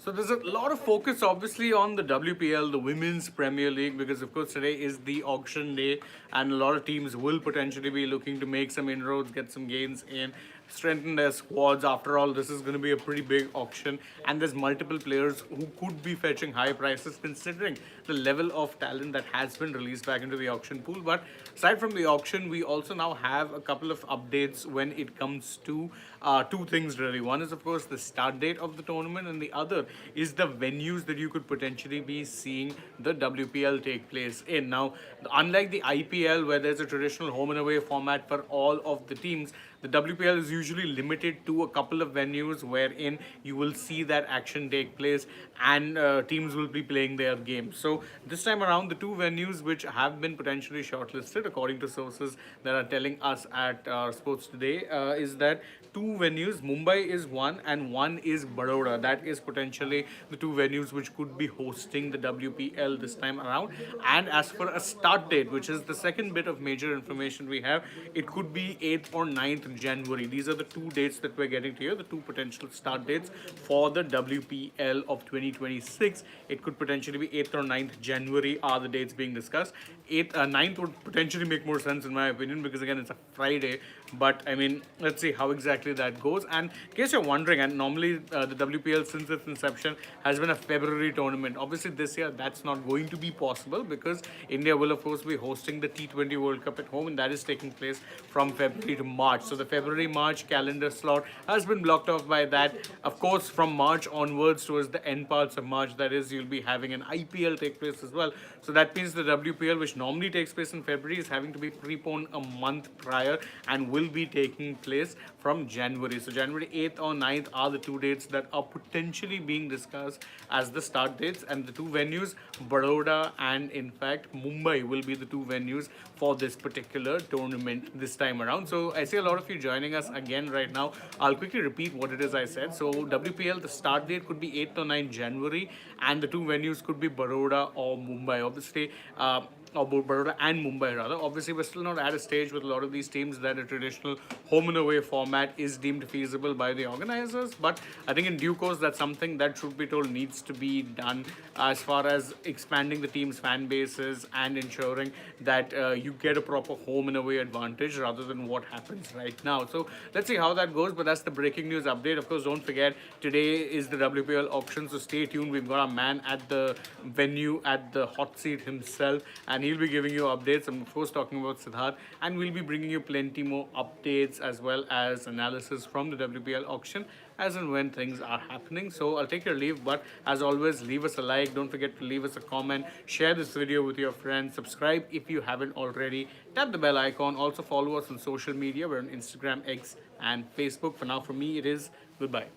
So there's a lot of focus obviously on the WPL, the Women's Premier League, because of course today is the auction day and a lot of teams will potentially be looking to make some inroads, get some gains in, strengthen their squads. After all, this is going to be a pretty big auction and there's multiple players who could be fetching high prices considering the level of talent that has been released back into the auction pool. But aside from the auction, we also now have a couple of updates when it comes to two things really. One is of course the start date of the tournament and the other is the venues that you could potentially be seeing the WPL take place in. Now, unlike the IPL where there's a traditional home and away format for all of the teams, the WPL is usually limited to a couple of venues wherein you will see that action take place and teams will be playing their games. So this time around, the two venues which have been potentially shortlisted, according to sources that are telling us at Sports Today, is that two venues, Mumbai is one and one is Baroda. That is potentially the two venues which could be hosting the WPL this time around. And as for a start date, which is the second bit of major information we have, it could be 8th or 9th January. These are the two dates that we're getting to here, the two potential start dates for the WPL of 2026. It could potentially be 8th or 9th January are the dates being discussed. 9th would potentially make more sense in my opinion because again it's a Friday. But I mean, let's see how exactly that goes. And in case you're wondering, and normally the WPL since its inception has been a February tournament. Obviously this year that's not going to be possible because India will of course be hosting the T20 World Cup at home and that is taking place from February to March. So the February-March calendar slot has been blocked off by that. Of course, from March onwards towards the end parts of March, that is, you'll be having an IPL take place as well. So that means the WPL, which normally takes place in February, is having to be preponed a month prior and will be taking place from January. So January 8th or 9th are the two dates that are potentially being discussed as the start dates, and the two venues, Baroda and in fact Mumbai, will be the two venues for this particular tournament this time around. So I see a lot of you joining us again right now. I'll quickly repeat what it is I said. So WPL, the start date could be 8th or 9th January and the two venues could be Baroda or Mumbai. Obviously, or Baroda and Mumbai rather. Obviously, we're still not at a stage with a lot of these teams that a traditional home and away format is deemed feasible by the organizers. But I think in due course, that's something that, should be told, needs to be done as far as expanding the team's fan bases and ensuring that you get a proper home and away advantage rather than what happens right now. So let's see how that goes. But that's the breaking news update. Of course, don't forget, today is the WPL auction. So stay tuned. We've got our man at the venue, at the hot seat himself, and he'll be giving you updates. I'm of course talking about Siddharth, and we'll be bringing you plenty more updates as well as analysis from the WPL auction as and when things are happening. So I'll take your leave, but as always, leave us a like, don't forget to leave us a comment, share this video with your friends, subscribe if you haven't already, tap the bell icon, also follow us on social media. We're on Instagram, X and Facebook. For now, from me, it is goodbye.